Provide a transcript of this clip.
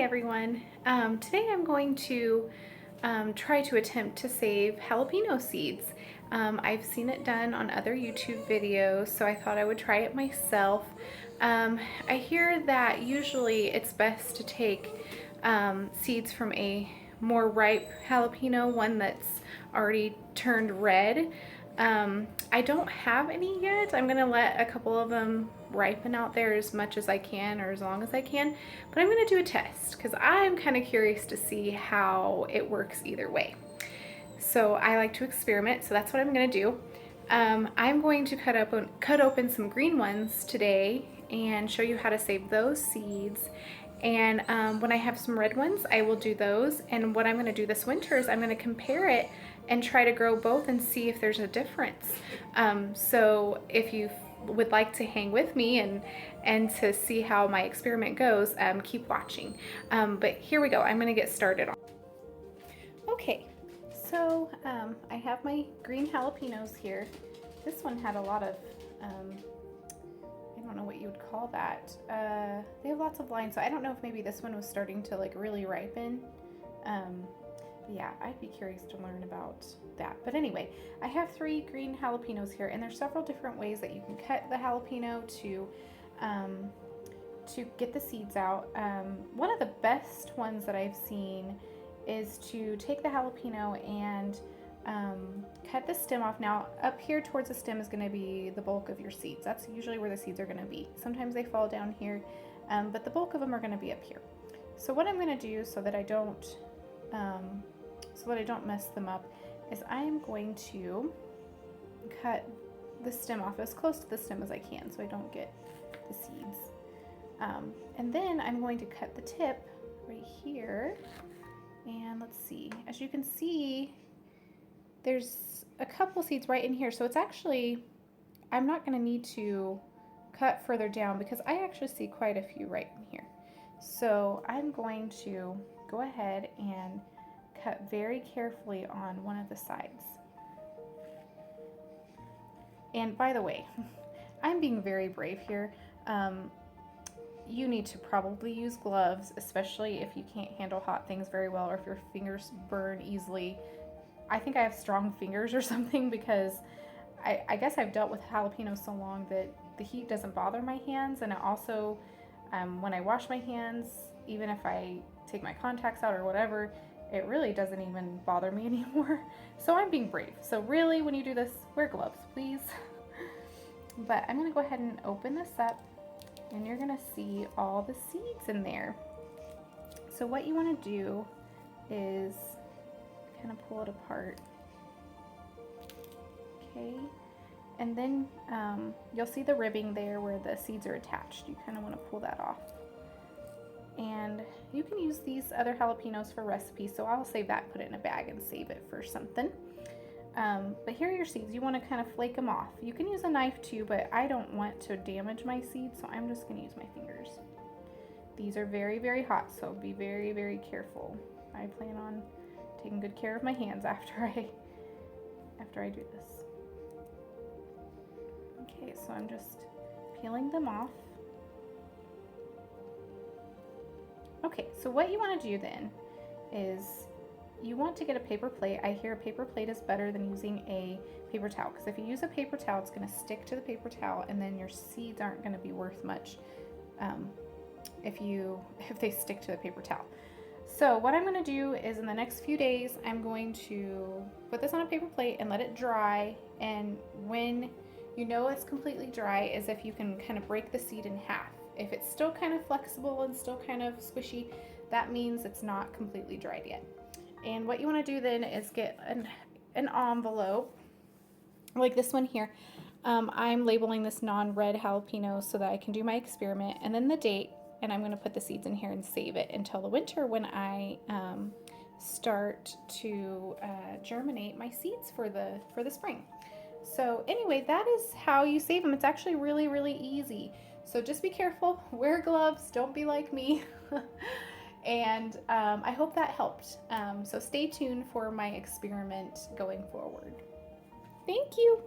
everyone. Today I'm going to try to attempt to save jalapeno seeds. I've seen it done on other YouTube videos, so I thought I would try it myself. I hear that usually it's best to take seeds from a more ripe jalapeno, one that's already turned red. I don't have any yet. I'm gonna let a couple of them ripen out there as much as I can or as long as I can, but I'm gonna do a test because I'm kind of curious to see how it works either way. So I like to experiment, so that's what I'm gonna do. I'm going to cut open some green ones today and show you how to save those seeds. And when I have some red ones, I will do those. And what I'm going to do this winter is I'm going to compare it and try to grow both and see if there's a difference. So if you would like to hang with me and to see how my experiment goes, keep watching. But here we go. I'm going to get started. Okay, so I have my green jalapenos here. This one had a lot of I don't know what you would call that. They have lots of lines, so I don't know if maybe this one was starting to like really ripen. Yeah, I'd be curious to learn about that. But anyway, I have 3 green jalapenos here, and there's several different ways that you can cut the jalapeno to get the seeds out. One of the best ones that I've seen is to take the jalapeno and cut the stem off. Now up here towards the stem is going to be the bulk of your seeds. That's usually where the seeds are going to be. Sometimes they fall down here, but the bulk of them are going to be up here. So what I'm going to do so that I don't mess them up is I'm going to cut the stem off as close to the stem as I can so I don't get the seeds. And then I'm going to cut the tip right here. And let's see, as you can see, there's a couple seeds right in here. So it's actually, I'm not going to need to cut further down because I actually see quite a few right in here. So I'm going to go ahead and cut very carefully on one of the sides. And by the way, I'm being very brave here. You need to probably use gloves, especially if you can't handle hot things very well or if your fingers burn easily. I think I have strong fingers or something because I guess I've dealt with jalapenos so long that the heat doesn't bother my hands, and it also, when I wash my hands, even if I take my contacts out or whatever, it really doesn't even bother me anymore. So I'm being brave. So really, when you do this, wear gloves, please. But I'm gonna go ahead and open this up, and you're gonna see all the seeds in there. So what you wanna do is kind of pull it apart. Okay, and then you'll see the ribbing there where the seeds are attached. You kind of want to pull that off. And you can use these other jalapenos for recipes, so I'll save that, put it in a bag and save it for something. But here are your seeds. You want to kind of flake them off. You can use a knife too, but I don't want to damage my seeds, so I'm just going to use my fingers. These are very, very hot, so be very, very careful. I plan on taking good care of my hands after I do this. Okay, so I'm just peeling them off. Okay, so what you want to do then is you want to get a paper plate. I hear a paper plate is better than using a paper towel, because if you use a paper towel, it's going to stick to the paper towel, and then your seeds aren't going to be worth much if they stick to the paper towel. So what I'm going to do is in the next few days, I'm going to put this on a paper plate and let it dry. And when you know it's completely dry is if you can kind of break the seed in half. If it's still kind of flexible and still kind of squishy, that means it's not completely dried yet. And what you want to do then is get an envelope like this one here. I'm labeling this non-red jalapeno so that I can do my experiment, and then the date. And I'm going to put the seeds in here and save it until the winter when I start to germinate my seeds for the spring. So anyway, that is how you save them. It's actually really, really easy. So just be careful, wear gloves, don't be like me. And I hope that helped. So stay tuned for my experiment going forward. Thank you.